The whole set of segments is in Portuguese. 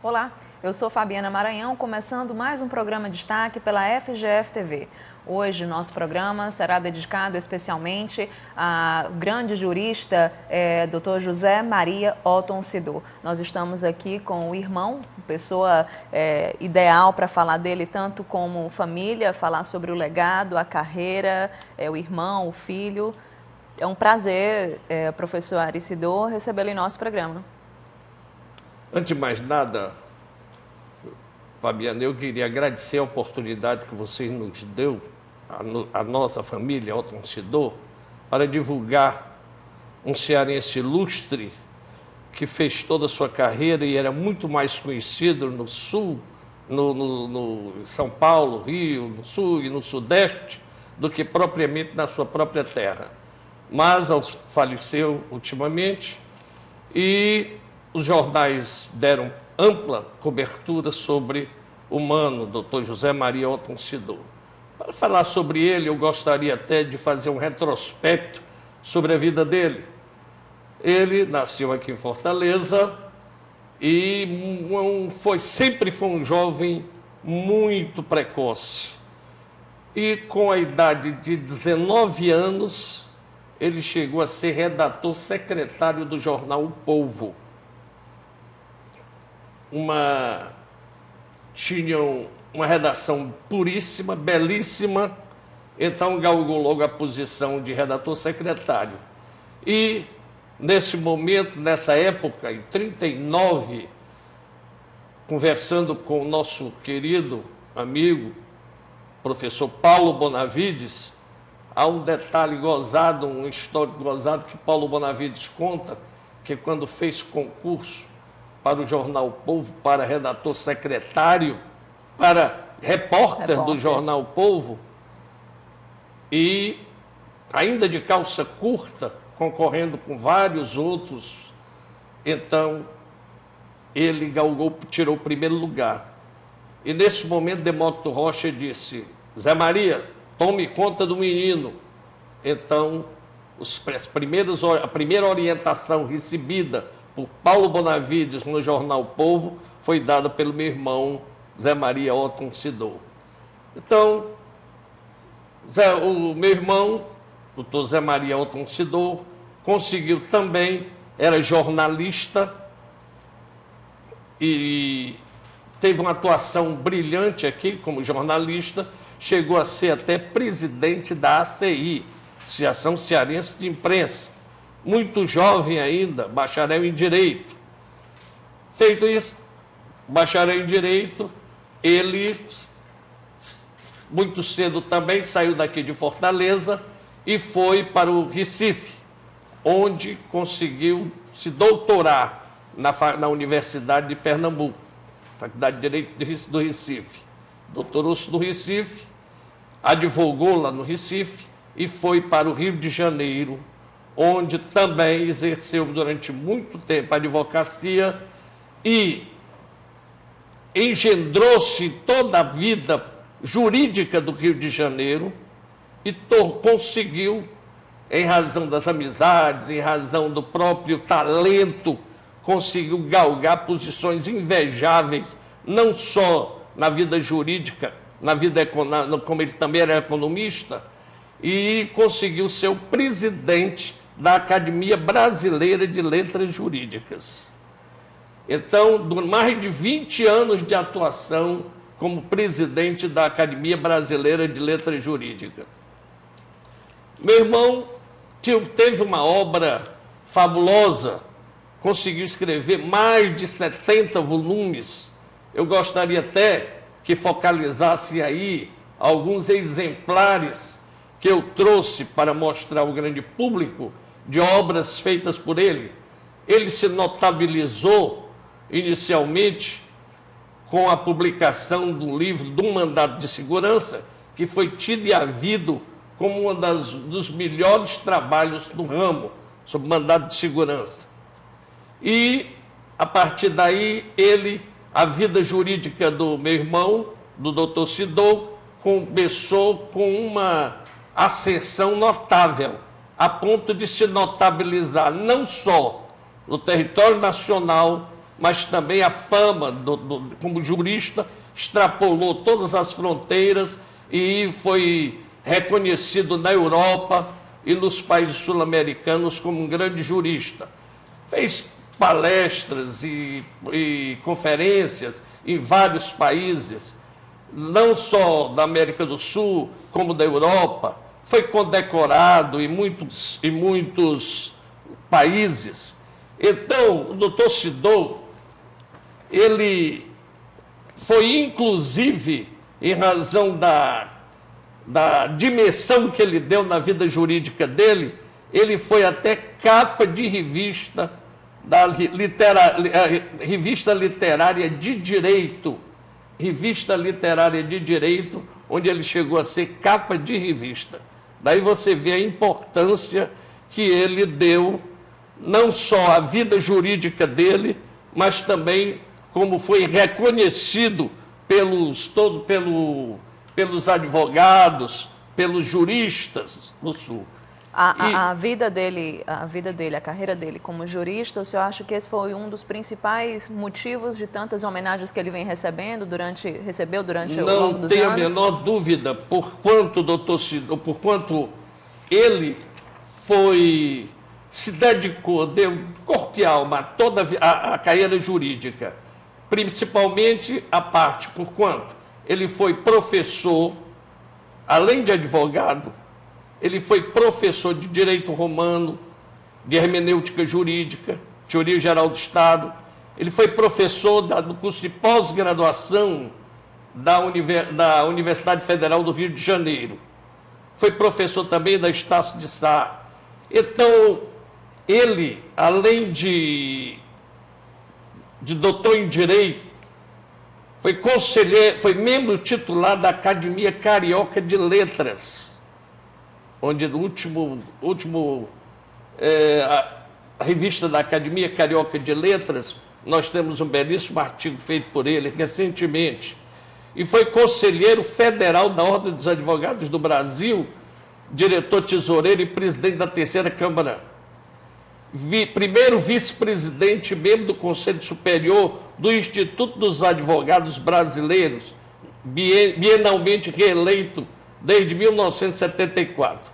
Olá, eu sou Fabiana Maranhão, começando mais um programa Destaque pela FGF TV. Hoje, nosso programa será dedicado especialmente ao grande jurista, Dr. José Maria Otton Sidor. Nós estamos aqui com o irmão, pessoa ideal para falar dele, tanto como família, falar sobre o legado, a carreira, o irmão, o filho. É um prazer, professor Ari Sidor, recebê-lo em nosso programa. Antes de mais nada, Fabiana, eu queria agradecer a oportunidade que vocês nos deu, a nossa família, Otton Sidor, para divulgar um cearense ilustre que fez toda a sua carreira e era muito mais conhecido no Sul, no São Paulo, Rio, no Sul e no Sudeste, do que propriamente na sua própria terra. Mas faleceu ultimamente e os jornais deram ampla cobertura sobre o humano, Dr. José Maria Otton Sidor. Para falar sobre ele, eu gostaria até de fazer um retrospecto sobre a vida dele. Ele nasceu aqui em Fortaleza e sempre foi um jovem muito precoce. E com a idade de 19 anos, ele chegou a ser redator secretário do jornal O Povo. Tinham uma redação puríssima, belíssima, então galgou logo a posição de redator secretário. E, nesse momento, nessa época, em 1939, conversando com o nosso querido amigo, professor Paulo Bonavides, há um detalhe gozado, um histórico gozado que Paulo Bonavides conta, que quando fez concurso para o jornal O Povo, para redator secretário, para repórter do jornal O Povo, e ainda de calça curta, concorrendo com vários outros, então ele galgou, tirou o primeiro lugar. E nesse momento Demócrito Rocha disse: Zé Maria, tome conta do menino. Então, a primeira orientação recebida por Paulo Bonavides no jornal O Povo foi dada pelo meu irmão Zé Maria Otton Sidor. Então, o meu irmão, doutor Zé Maria Otton Sidor, conseguiu também, era jornalista e teve uma atuação brilhante aqui como jornalista, chegou a ser até presidente da ACI, Associação Cearense de Imprensa, muito jovem ainda, bacharel em Direito. Feito isso, bacharel em Direito, ele muito cedo também saiu daqui de Fortaleza e foi para o Recife, onde conseguiu se doutorar na Universidade de Pernambuco, Faculdade de Direito do Recife. Doutorou-se no Recife, advogou lá no Recife e foi para o Rio de Janeiro, onde também exerceu durante muito tempo a advocacia e engendrou-se toda a vida jurídica do Rio de Janeiro e conseguiu, em razão das amizades, em razão do próprio talento, conseguiu galgar posições invejáveis, não só na vida jurídica, na vida econômica, como ele também era economista, e conseguiu ser o presidente da Academia Brasileira de Letras Jurídicas. Então, mais de 20 anos de atuação como presidente da Academia Brasileira de Letras Jurídicas. Meu irmão teve uma obra fabulosa, conseguiu escrever mais de 70 volumes. Eu gostaria até que focalizasse aí alguns exemplares que eu trouxe para mostrar ao grande público de obras feitas por ele. Ele se notabilizou inicialmente com a publicação do livro do Mandado de Segurança, que foi tido e havido como um dos melhores trabalhos no ramo sobre mandado de segurança. E, a partir daí, ele a vida jurídica do meu irmão, do doutor Sidou, começou com uma ascensão notável, a ponto de se notabilizar não só no território nacional, mas também a fama como jurista extrapolou todas as fronteiras e foi reconhecido na Europa e nos países sul-americanos como um grande jurista. Fez palestras e conferências em vários países, não só da América do Sul, como da Europa. Foi condecorado em muitos países. Então, o doutor Sidou, ele foi, inclusive, em razão da dimensão que ele deu na vida jurídica dele, ele foi até capa de revista, revista literária de direito, onde ele chegou a ser capa de revista. Daí você vê a importância que ele deu, não só à vida jurídica dele, mas também como foi reconhecido pelos advogados, pelos juristas do Sul. A vida dele, a carreira dele como jurista, o senhor acha que esse foi um dos principais motivos de tantas homenagens que ele vem recebeu durante o longo dos anos? Não tenho a menor dúvida, por quanto ele se dedicou, deu corpo e alma a toda a carreira jurídica, principalmente a parte, por quanto ele foi professor, além de advogado, ele foi professor de direito romano, de hermenêutica jurídica, teoria geral do Estado. Ele foi professor do curso de pós-graduação da Universidade Federal do Rio de Janeiro. Foi professor também da Estácio de Sá. Então, ele, além de doutor em Direito, foi conselheiro, foi membro titular da Academia Carioca de Letras, onde no a revista da Academia Carioca de Letras, nós temos um belíssimo artigo feito por ele recentemente. E foi conselheiro federal da Ordem dos Advogados do Brasil, diretor tesoureiro e presidente da terceira Câmara. Primeiro vice-presidente e membro do Conselho Superior do Instituto dos Advogados Brasileiros, bienalmente reeleito desde 1974,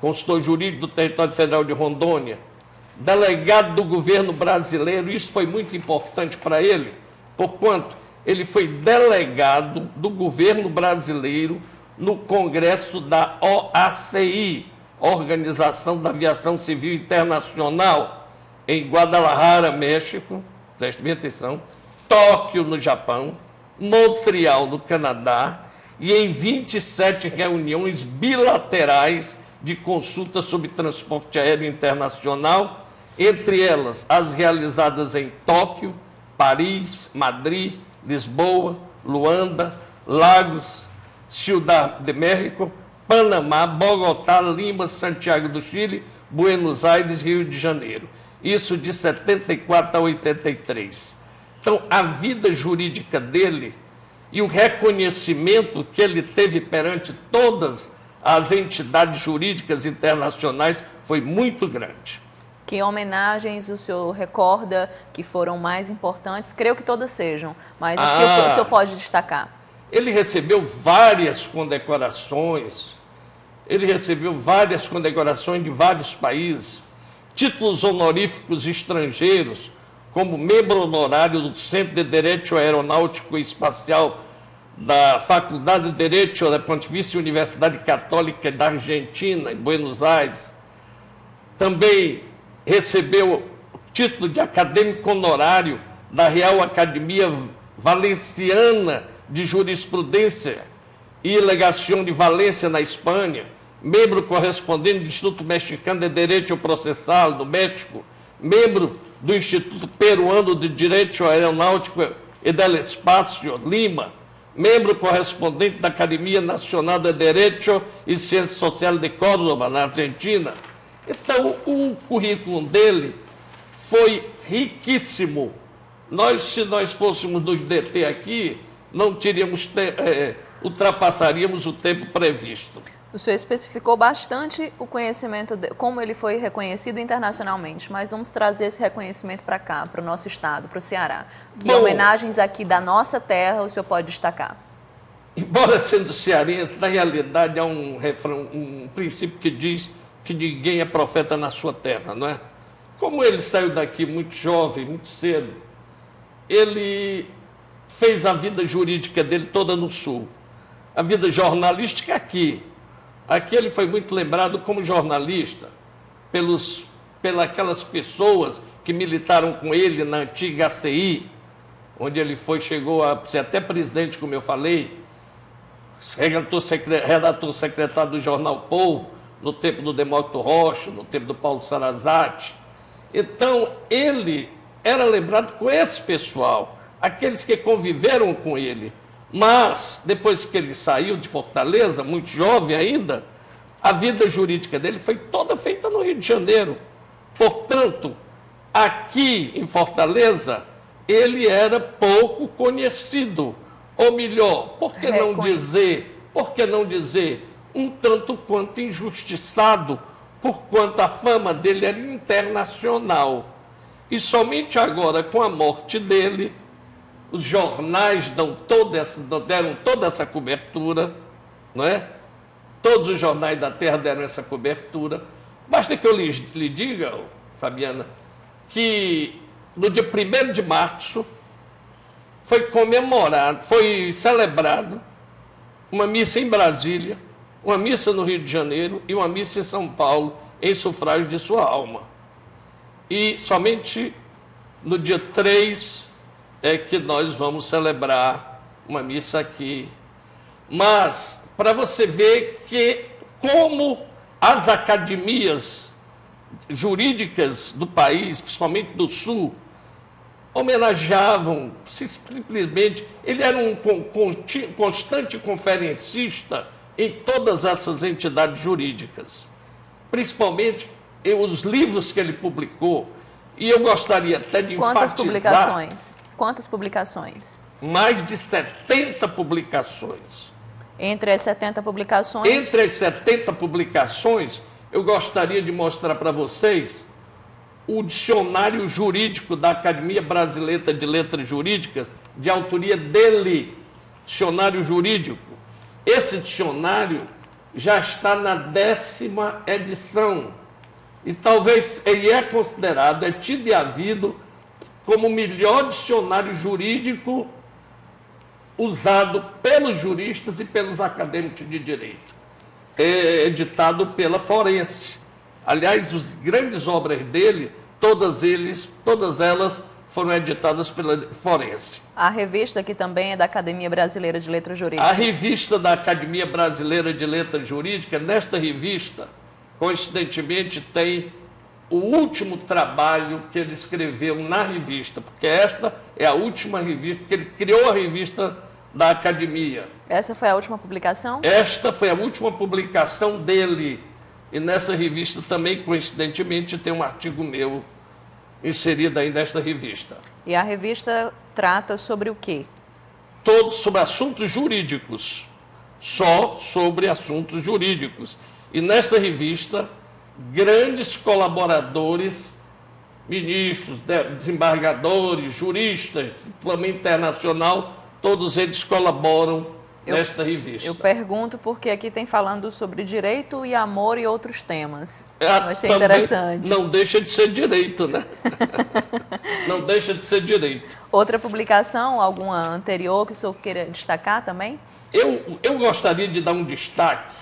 consultor jurídico do Território Federal de Rondônia, delegado do governo brasileiro. Isso foi muito importante para ele, porquanto ele foi delegado do governo brasileiro no Congresso da OACI, Organização da Aviação Civil Internacional, em Guadalajara, México, preste bem atenção, Tóquio, no Japão, Montreal, no Canadá, e em 27 reuniões bilaterais de consulta sobre transporte aéreo internacional, entre elas as realizadas em Tóquio, Paris, Madrid, Lisboa, Luanda, Lagos, Ciudad de México, Panamá, Bogotá, Lima, Santiago do Chile, Buenos Aires e Rio de Janeiro. Isso de 74 a 83. Então, a vida jurídica dele e o reconhecimento que ele teve perante todas as entidades jurídicas internacionais foi muito grande. Que homenagens o senhor recorda que foram mais importantes? Creio que todas sejam, mas o que o senhor pode destacar? Ele recebeu várias condecorações, de vários países, títulos honoríficos estrangeiros, como membro honorário do Centro de Direito Aeronáutico e Espacial da Faculdade de Direito da Pontifícia Universidade Católica da Argentina, em Buenos Aires. Também recebeu o título de acadêmico honorário da Real Academia Valenciana de Jurisprudência e Legação de Valência, na Espanha, membro correspondente do Instituto Mexicano de Direito Processal, do México, membro do Instituto Peruano de Direito Aeronáutico e del Espacio, Lima, membro correspondente da Academia Nacional de Direito e Ciência Social de Córdoba, na Argentina. Então, o currículo dele foi riquíssimo Se nós fôssemos nos deter aqui, não teríamos ultrapassaríamos o tempo previsto. O senhor especificou bastante o conhecimento, como ele foi reconhecido internacionalmente, mas vamos trazer esse reconhecimento para cá, para o nosso estado, para o Ceará. Que homenagens aqui da nossa terra o senhor pode destacar? Embora sendo cearense, na realidade há um princípio que diz que ninguém é profeta na sua terra, não é? Como ele saiu daqui muito jovem, muito cedo, ele fez a vida jurídica dele toda no Sul. A vida jornalística aqui. Aqui ele foi muito lembrado como jornalista pelas pessoas que militaram com ele na antiga ACI, onde ele chegou a ser até presidente, como eu falei, redator secretário do jornal Povo, no tempo do Demócrito Rocha, no tempo do Paulo Sarazate. Então, ele era lembrado com esse pessoal, aqueles que conviveram com ele. Mas, depois que ele saiu de Fortaleza, muito jovem ainda, a vida jurídica dele foi toda feita no Rio de Janeiro. Portanto, aqui em Fortaleza, ele era pouco conhecido. Ou melhor, por que não dizer, um tanto quanto injustiçado, porquanto a fama dele era internacional. E somente agora, com a morte dele, os jornais deram toda essa cobertura, não é? Todos os jornais da terra deram essa cobertura. Basta que eu lhe diga, Fabiana, que no dia 1º de março foi celebrado uma missa em Brasília, uma missa no Rio de Janeiro e uma missa em São Paulo, em sufrágio de sua alma. E somente no dia 3 é que nós vamos celebrar uma missa aqui. Mas, para você ver como as academias jurídicas do país, principalmente do Sul, homenageavam, simplesmente, ele era um constante conferencista em todas essas entidades jurídicas, principalmente os livros que ele publicou, e eu gostaria até de enfatizar... Quantas publicações? Mais de 70 publicações. Entre as 70 publicações... Entre as 70 publicações, eu gostaria de mostrar para vocês o dicionário jurídico da Academia Brasileira de Letras Jurídicas, de autoria dele, dicionário jurídico. Esse dicionário já está na 10ª edição. E talvez ele é considerado, é tido e havido, como o melhor dicionário jurídico usado pelos juristas e pelos acadêmicos de direito. É editado pela Forense. Aliás, as grandes obras dele, todas elas foram editadas pela Forense. A revista que também é da Academia Brasileira de Letras Jurídicas. A revista da Academia Brasileira de Letras Jurídicas, nesta revista, coincidentemente, tem o último trabalho que ele escreveu na revista, porque esta é a última revista, porque ele criou a revista da Academia. Essa foi a última publicação? Esta foi a última publicação dele. E nessa revista também, coincidentemente, tem um artigo meu inserido aí nesta revista. E a revista trata sobre o quê? Todos sobre assuntos jurídicos. Só sobre assuntos jurídicos. E nesta revista, grandes colaboradores, ministros, desembargadores, juristas, Flamengo Internacional, todos eles colaboram nesta revista. Eu pergunto porque aqui tem falando sobre direito e amor e outros temas. Eu achei interessante. Não deixa de ser direito, né? Não deixa de ser direito. Outra publicação, alguma anterior que o senhor queira destacar também? Eu gostaria de dar um destaque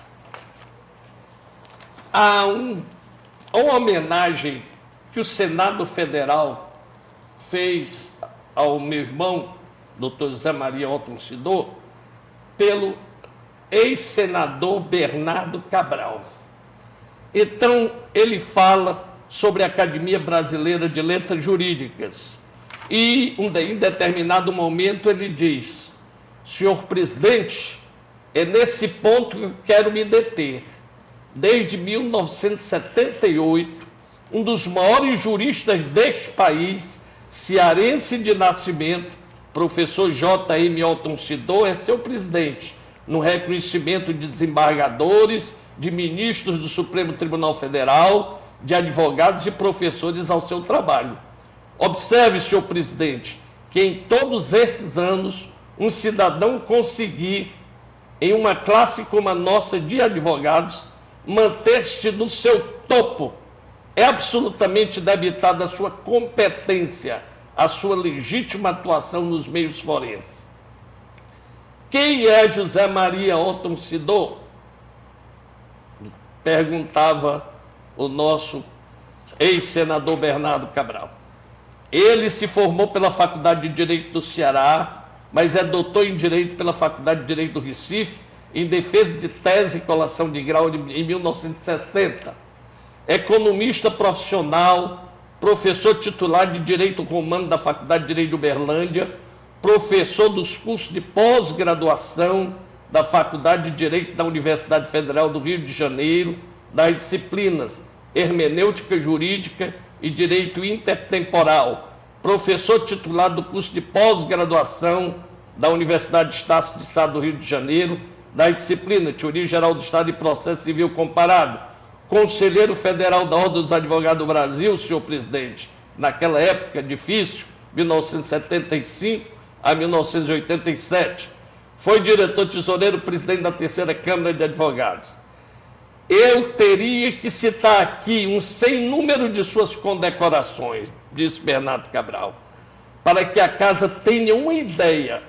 a uma homenagem que o Senado Federal fez ao meu irmão, Dr. José Maria Otton Sidor, pelo ex-senador Bernardo Cabral. Então, ele fala sobre a Academia Brasileira de Letras Jurídicas. E, em determinado momento, ele diz: senhor presidente, é nesse ponto que eu quero me deter. Desde 1978, um dos maiores juristas deste país cearense de nascimento, professor J.M. Otton Sidor, é seu presidente, no reconhecimento de desembargadores, de ministros do Supremo Tribunal Federal, de advogados e professores ao seu trabalho. Observe, senhor presidente, que em todos estes anos, um cidadão conseguir, em uma classe como a nossa de advogados, manter-se no seu topo, é absolutamente debitado a sua competência, a sua legítima atuação nos meios forenses. Quem é José Maria Otton Sidor? Perguntava o nosso ex-senador Bernardo Cabral. Ele se formou pela Faculdade de Direito do Ceará, mas é doutor em Direito pela Faculdade de Direito do Recife, em defesa de tese e colação de grau em 1960. Economista profissional, professor titular de Direito Romano da Faculdade de Direito de Uberlândia, professor dos cursos de pós-graduação da Faculdade de Direito da Universidade Federal do Rio de Janeiro, das disciplinas Hermenêutica Jurídica e Direito Intertemporal, professor titular do curso de pós-graduação da Universidade de Estácio de Sá do Rio de Janeiro, da disciplina Teoria Geral do Estado e Processo Civil Comparado, conselheiro federal da Ordem dos Advogados do Brasil, senhor presidente, naquela época difícil, 1975 a 1987, foi diretor tesoureiro, presidente da Terceira Câmara de Advogados. Eu teria que citar aqui um sem número de suas condecorações, disse Bernardo Cabral, para que a casa tenha uma ideia.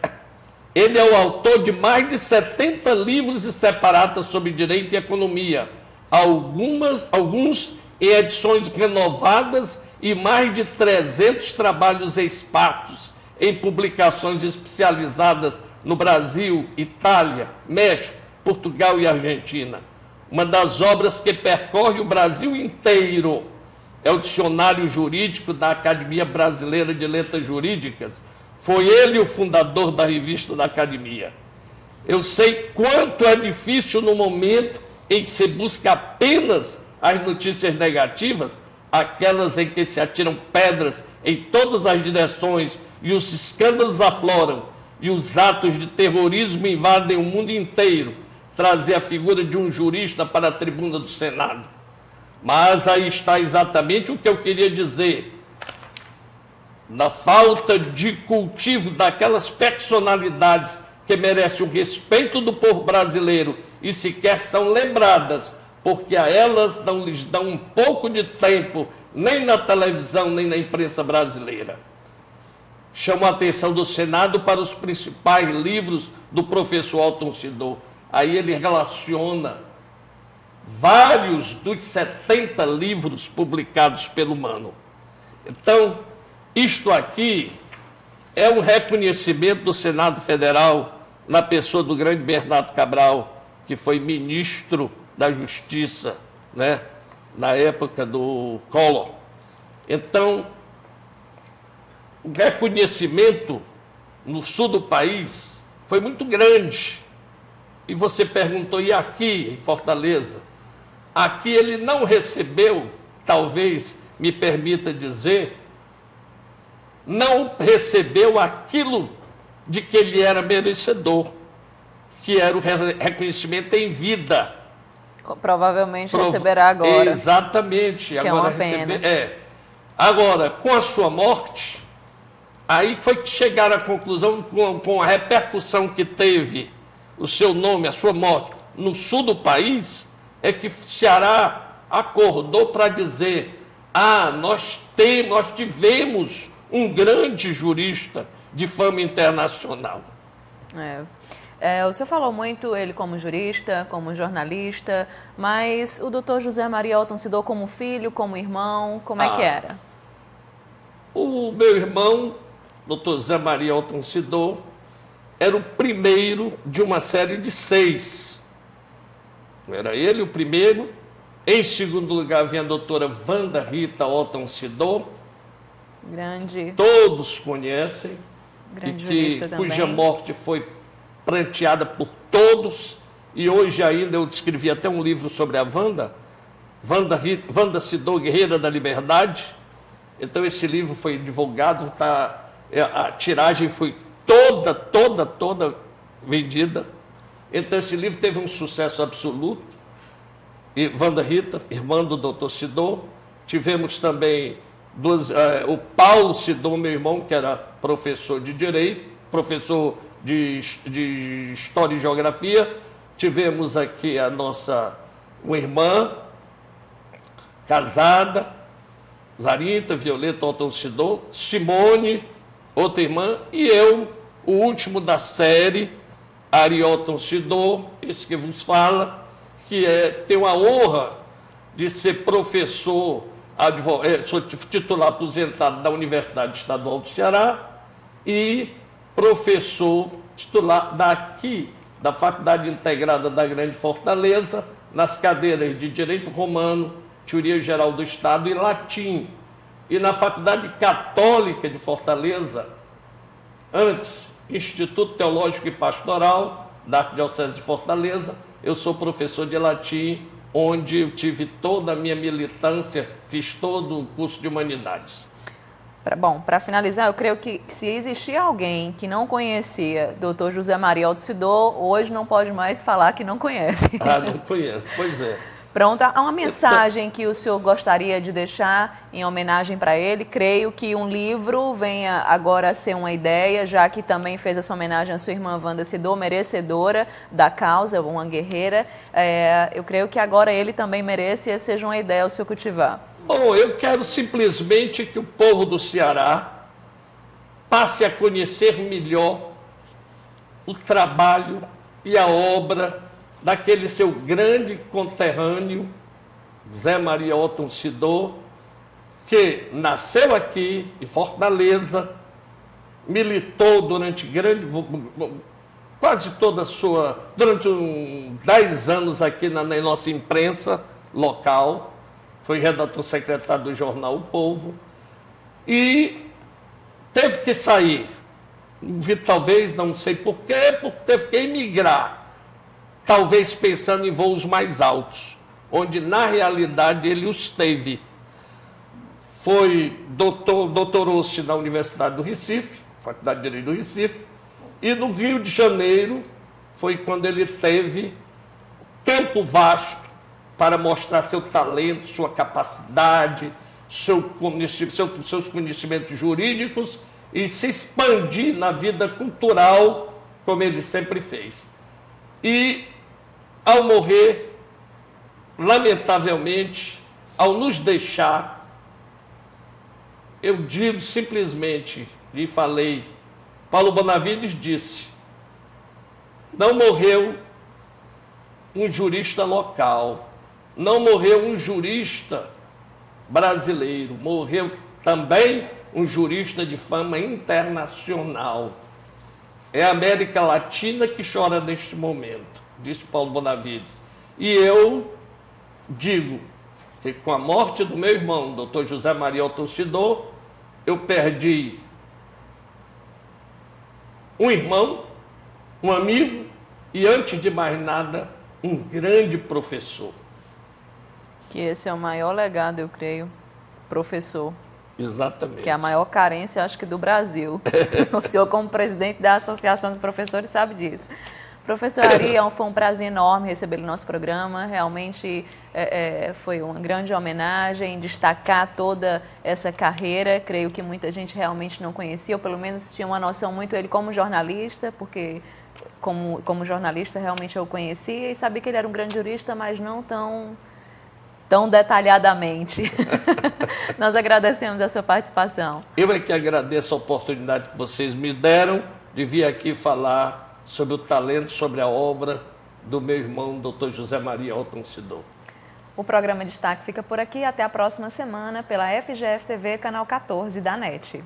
Ele é o autor de mais de 70 livros e separatas sobre direito e economia, alguns em edições renovadas e mais de 300 trabalhos esparsos em publicações especializadas no Brasil, Itália, México, Portugal e Argentina. Uma das obras que percorre o Brasil inteiro é o Dicionário Jurídico da Academia Brasileira de Letras Jurídicas. Foi ele o fundador da revista da Academia. Eu sei quanto é difícil no momento em que se busca apenas as notícias negativas, aquelas em que se atiram pedras em todas as direções e os escândalos afloram e os atos de terrorismo invadem o mundo inteiro, trazer a figura de um jurista para a tribuna do Senado. Mas aí está exatamente o que eu queria dizer. Da falta de cultivo daquelas personalidades que merecem o respeito do povo brasileiro e sequer são lembradas, porque a elas não lhes dão um pouco de tempo, nem na televisão, nem na imprensa brasileira. Chamo a atenção do Senado para os principais livros do professor Otton Sidor. Aí ele relaciona vários dos 70 livros publicados pelo Mano. Então, isto aqui é um reconhecimento do Senado Federal na pessoa do grande Bernardo Cabral, que foi ministro da Justiça, né, na época do Collor. Então, o reconhecimento no sul do país foi muito grande. E você perguntou, e aqui em Fortaleza? Aqui ele não recebeu, talvez me permita dizer, não recebeu aquilo de que ele era merecedor, que era o reconhecimento em vida. Provavelmente receberá agora. Exatamente. Que agora é uma pena. Agora, com a sua morte, aí foi que chegaram à conclusão, com a repercussão que teve o seu nome, a sua morte, no sul do país, é que Ceará acordou para dizer: nós tivemos um grande jurista de fama internacional. O senhor falou muito ele como jurista, como jornalista, mas o doutor José Maria Otton Sidor como filho, como irmão, como é que era? O meu irmão, doutor José Maria Otton Sidor, era o primeiro de uma série de 6. Era ele o primeiro. Em segundo lugar vinha a doutora Wanda Rita Otton Sidor. Grande. Todos conhecem. Grande jurista também. Cuja morte foi pranteada por todos. E hoje ainda eu escrevi até um livro sobre a Wanda Sidor, Guerreira da Liberdade. Então esse livro foi divulgado, a tiragem foi toda vendida. Então esse livro teve um sucesso absoluto. E Wanda Rita, irmã do Dr. Sidor. Tivemos também o Paulo Sidor, meu irmão, que era professor de Direito, professor de História e Geografia. Tivemos aqui uma irmã casada, Zarita, Violeta, Otton Sidor, Simone, outra irmã, e eu, o último da série, Ariotton Sidor, esse que vos fala, que tenho a honra de ser professor, sou titular aposentado da Universidade Estadual do Ceará e professor titular da Faculdade Integrada da Grande Fortaleza, nas cadeiras de Direito Romano, Teoria Geral do Estado e Latim. E na Faculdade Católica de Fortaleza, antes, Instituto Teológico e Pastoral da Arquidiocese de Fortaleza, eu sou professor de latim, onde eu tive toda a minha militância, fiz todo o curso de Humanidades. Bom, para finalizar, eu creio que se existia alguém que não conhecia Dr. José Maria Otton Sidor, hoje não pode mais falar que não conhece. Não conhece, pois é. Pronto, há uma mensagem que o senhor gostaria de deixar em homenagem para ele. Creio que um livro venha agora a ser uma ideia, já que também fez essa homenagem à sua irmã Wanda Sidor, merecedora da causa, uma guerreira. Eu creio que agora ele também merece e seja uma ideia ao senhor cultivar. Bom, eu quero simplesmente que o povo do Ceará passe a conhecer melhor o trabalho e a obra daquele seu grande conterrâneo, José Maria Otton Sidor, que nasceu aqui em Fortaleza, militou durante quase toda a durante 10 anos aqui na nossa imprensa local, foi redator secretário do jornal O Povo, e teve que sair, talvez, não sei porquê, teve que emigrar, talvez pensando em voos mais altos, onde na realidade ele os teve. Doutorou-se na Universidade do Recife, Faculdade de Direito do Recife, e no Rio de Janeiro foi quando ele teve tempo vasto para mostrar seu talento, sua capacidade, seus conhecimentos jurídicos e se expandir na vida cultural, como ele sempre fez. E, ao morrer, lamentavelmente, ao nos deixar, eu digo simplesmente, e falei, Paulo Bonavides disse, não morreu um jurista local, não morreu um jurista brasileiro, morreu também um jurista de fama internacional. É a América Latina que chora neste momento, disse Paulo Bonavides. E eu digo que com a morte do meu irmão, Dr. José Maria Otton Sidor, eu perdi um irmão, um amigo e, antes de mais nada, um grande professor. Que esse é o maior legado, eu creio, professor. Exatamente. Que é a maior carência, acho que, do Brasil. O senhor, como presidente da Associação dos Professores, sabe disso. Professor Ari, foi um prazer enorme recebê-lo no nosso programa. Realmente foi uma grande homenagem, destacar toda essa carreira. Creio que muita gente realmente não conhecia, ou pelo menos tinha uma noção muito ele como jornalista, porque como jornalista realmente eu o conhecia e sabia que ele era um grande jurista, mas não tão detalhadamente. Nós agradecemos a sua participação. Eu é que agradeço a oportunidade que vocês me deram de vir aqui falar sobre o talento, sobre a obra do meu irmão, Dr. José Maria Otton Sidor. O programa Destaque fica por aqui. Até a próxima semana pela FGF TV, canal 14 da NET.